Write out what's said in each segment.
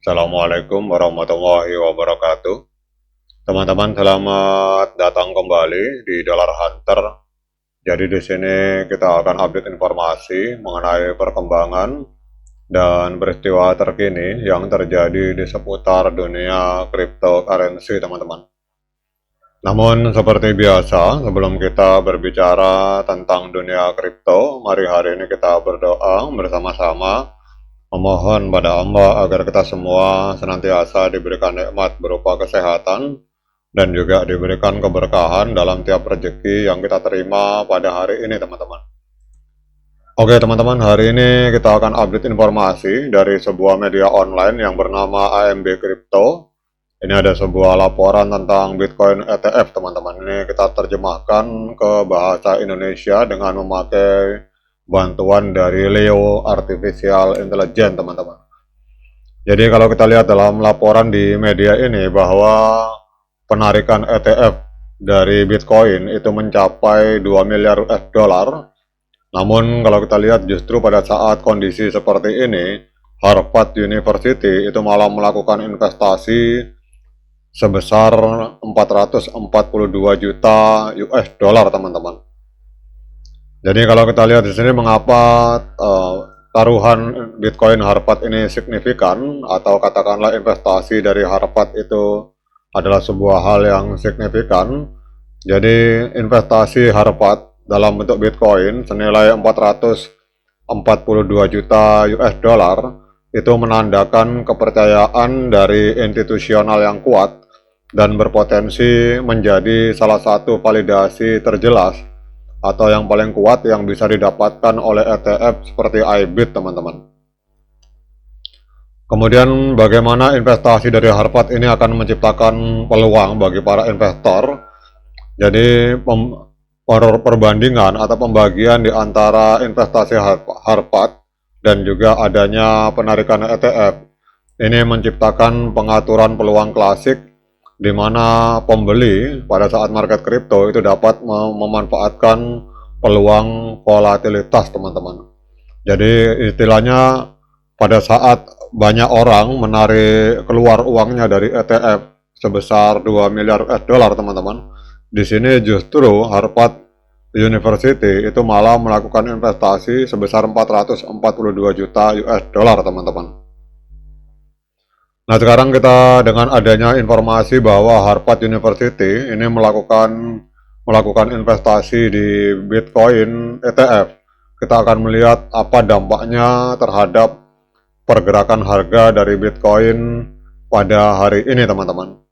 Assalamualaikum warahmatullahi wabarakatuh. Teman-teman, selamat datang kembali di Dollar Hunter. Jadi di sini kita akan update informasi mengenai perkembangan dan peristiwa terkini yang terjadi di seputar dunia cryptocurrency, teman-teman. Namun seperti biasa, sebelum kita berbicara tentang dunia kripto, mari hari ini kita berdoa bersama-sama memohon pada Allah agar kita semua senantiasa diberikan nikmat berupa kesehatan dan juga diberikan keberkahan dalam tiap rezeki yang kita terima pada hari ini, teman-teman. Oke teman-teman, hari ini kita akan update informasi dari sebuah media online yang bernama AMB Crypto. Ini ada sebuah laporan tentang Bitcoin ETF, teman-teman. Ini kita terjemahkan ke bahasa Indonesia dengan memakai bantuan dari Leo Artificial Intelligence, teman-teman. Jadi kalau kita lihat dalam laporan di media ini bahwa penarikan ETF dari Bitcoin itu mencapai 2 miliar US dollar. Namun kalau kita lihat justru pada saat kondisi seperti ini, Harvard University itu malah melakukan investasi sebesar 442 juta US dollar, teman-teman. Jadi kalau kita lihat di sini mengapa taruhan Bitcoin Harvard ini signifikan, atau katakanlah investasi dari Harvard itu adalah sebuah hal yang signifikan. Jadi investasi Harvard dalam bentuk Bitcoin senilai 442 juta US dollar itu menandakan kepercayaan dari institusional yang kuat dan berpotensi menjadi salah satu validasi terjelas atau yang paling kuat yang bisa didapatkan oleh ETF seperti IBIT, teman-teman. Kemudian bagaimana investasi dari Harvard ini akan menciptakan peluang bagi para investor. Jadi perbandingan atau pembagian di antara investasi Harvard dan juga adanya penarikan ETF ini menciptakan pengaturan peluang klasik di mana pembeli pada saat market kripto itu dapat memanfaatkan peluang volatilitas, teman-teman. Jadi istilahnya pada saat banyak orang menarik keluar uangnya dari ETF sebesar 2 miliar US dollar, teman-teman. Di sini justru Harvard University itu malah melakukan investasi sebesar 442 juta US dollar, teman-teman. Nah sekarang kita dengan adanya informasi bahwa Harvard University ini melakukan investasi di Bitcoin ETF, kita akan melihat apa dampaknya terhadap pergerakan harga dari Bitcoin pada hari ini, teman-teman.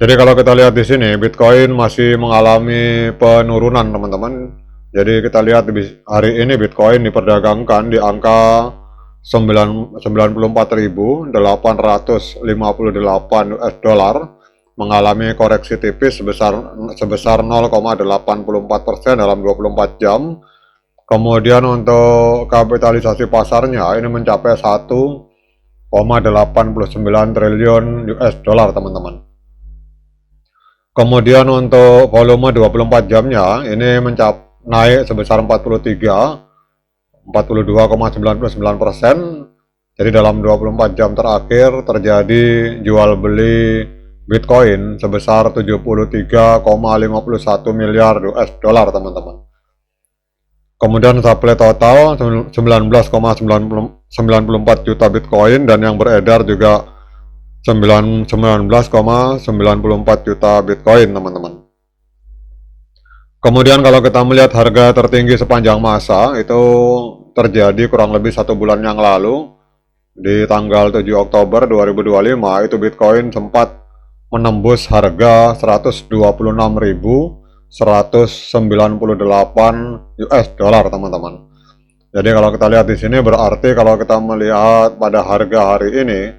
Jadi kalau kita lihat di sini, Bitcoin masih mengalami penurunan, teman-teman. Jadi kita lihat hari ini Bitcoin diperdagangkan di angka 94.858 US dollar, mengalami koreksi tipis sebesar 0,84% dalam 24 jam. Kemudian untuk kapitalisasi pasarnya ini mencapai 1,89 triliun US dollar, teman-teman. Kemudian untuk volume 24 jamnya ini naik sebesar 42,99%. Jadi dalam 24 jam terakhir terjadi jual beli Bitcoin sebesar 73,51 miliar US dollar, teman-teman. Kemudian supply total 19,94 juta Bitcoin dan yang beredar juga 19,94 juta Bitcoin, teman-teman. Kemudian kalau kita melihat harga tertinggi sepanjang masa itu terjadi kurang lebih 1 bulan yang lalu, di tanggal 7 Oktober 2025 itu Bitcoin sempat menembus harga 126.198 US dollar, teman-teman. Jadi kalau kita lihat di sini berarti kalau kita melihat pada harga hari ini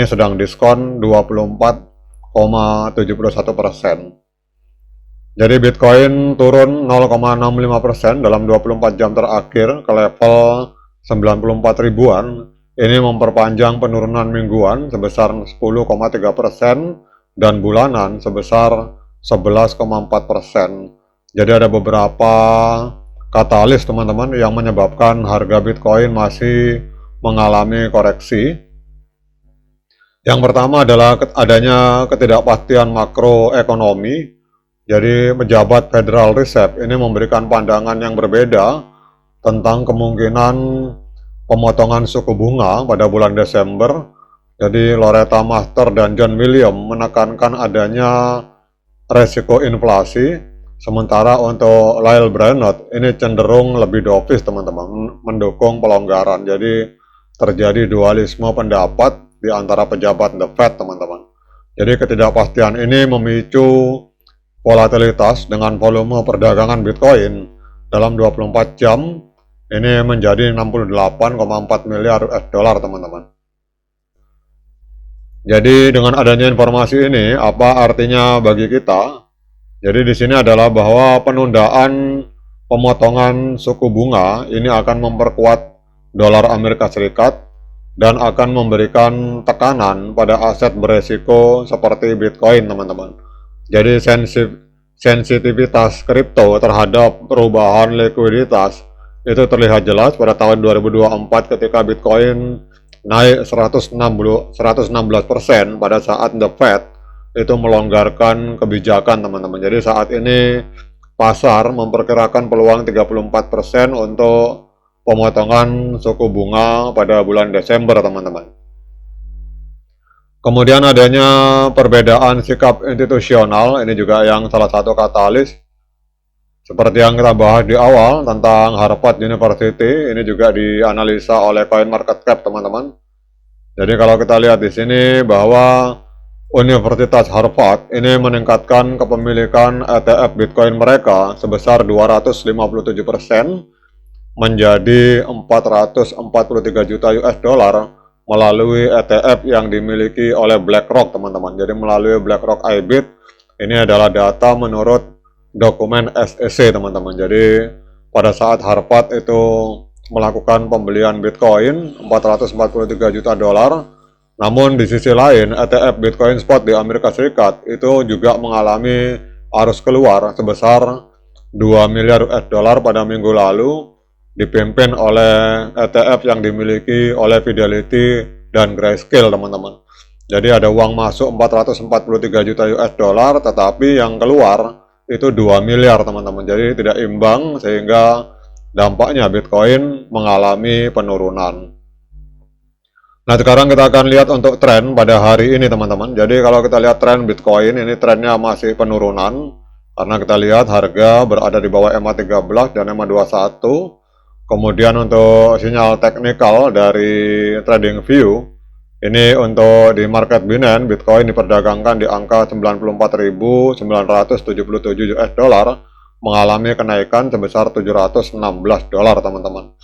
sedang diskon 24,71%. Jadi Bitcoin turun 0,65% dalam 24 jam terakhir ke level 94 ribuan. Ini memperpanjang penurunan mingguan sebesar 10,3% dan bulanan sebesar 11,4%. Jadi ada beberapa katalis, teman-teman, yang menyebabkan harga Bitcoin masih mengalami koreksi. Yang pertama adalah adanya ketidakpastian makroekonomi. Jadi pejabat Federal Reserve ini memberikan pandangan yang berbeda tentang kemungkinan pemotongan suku bunga pada bulan Desember. Jadi Loretta Master dan John William menekankan adanya resiko inflasi, sementara untuk Lyle Brainerd ini cenderung lebih dovish teman-teman, mendukung pelonggaran. Jadi terjadi dualisme pendapat di antara pejabat The Fed teman-teman. Jadi ketidakpastian ini memicu volatilitas dengan volume perdagangan Bitcoin dalam 24 jam ini menjadi 68,4 miliar US dollar teman-teman. Jadi dengan adanya informasi ini, apa artinya bagi kita? Jadi di sini adalah bahwa penundaan pemotongan suku bunga ini akan memperkuat dolar Amerika Serikat dan akan memberikan tekanan pada aset beresiko seperti Bitcoin teman-teman. Jadi sensitivitas kripto terhadap perubahan likuiditas itu terlihat jelas pada tahun 2024 ketika Bitcoin naik 116% pada saat The Fed itu melonggarkan kebijakan teman-teman. Jadi saat ini pasar memperkirakan peluang 34% untuk pemotongan suku bunga pada bulan Desember teman-teman. Kemudian adanya perbedaan sikap institusional, ini juga yang salah satu katalis. Seperti yang kita bahas di awal tentang Harvard University, ini juga dianalisa oleh CoinMarketCap teman-teman. Jadi kalau kita lihat di sini bahwa Universitas Harvard ini meningkatkan kepemilikan ETF Bitcoin mereka sebesar 257% menjadi 443 juta US dollar melalui ETF yang dimiliki oleh BlackRock teman-teman. Jadi melalui BlackRock IBIT, ini adalah data menurut dokumen SEC teman-teman. Jadi pada saat Harvard itu melakukan pembelian Bitcoin 443 juta dolar, namun di sisi lain ETF Bitcoin Spot di Amerika Serikat itu juga mengalami arus keluar sebesar 2 miliar US dollar pada minggu lalu, dipimpin oleh ETF yang dimiliki oleh Fidelity dan Grayscale teman-teman. Jadi ada uang masuk 443 juta US dollar, tetapi yang keluar itu 2 miliar teman-teman. Jadi tidak imbang sehingga dampaknya Bitcoin mengalami penurunan. Nah sekarang kita akan lihat untuk tren pada hari ini teman-teman. Jadi kalau kita lihat tren Bitcoin ini trennya masih penurunan karena kita lihat harga berada di bawah EMA 13 dan EMA 21. Kemudian untuk sinyal teknikal dari TradingView, ini untuk di market Binance, Bitcoin diperdagangkan di angka 94.977 US dollar, mengalami kenaikan sebesar 716 dolar teman-teman.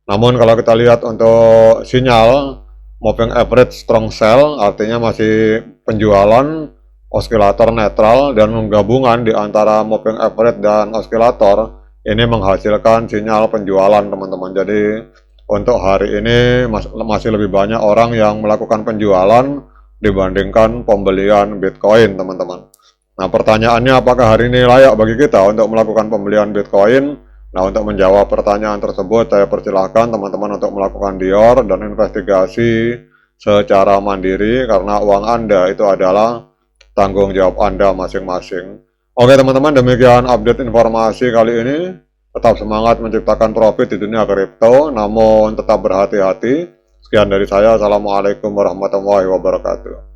Namun kalau kita lihat untuk sinyal moving average strong sell, artinya masih penjualan oskilator netral dan menggabungan di antara moving average dan oskilator, ini menghasilkan sinyal penjualan teman-teman. Jadi untuk hari ini masih lebih banyak orang yang melakukan penjualan dibandingkan pembelian Bitcoin teman-teman. Nah pertanyaannya, apakah hari ini layak bagi kita untuk melakukan pembelian Bitcoin? Nah untuk menjawab pertanyaan tersebut, saya persilahkan teman-teman untuk melakukan dior dan investigasi secara mandiri, karena uang Anda itu adalah tanggung jawab Anda masing-masing. Oke teman-teman, demikian update informasi kali ini. Tetap semangat menciptakan profit di dunia kripto, namun tetap berhati-hati. Sekian dari saya, Assalamualaikum warahmatullahi wabarakatuh.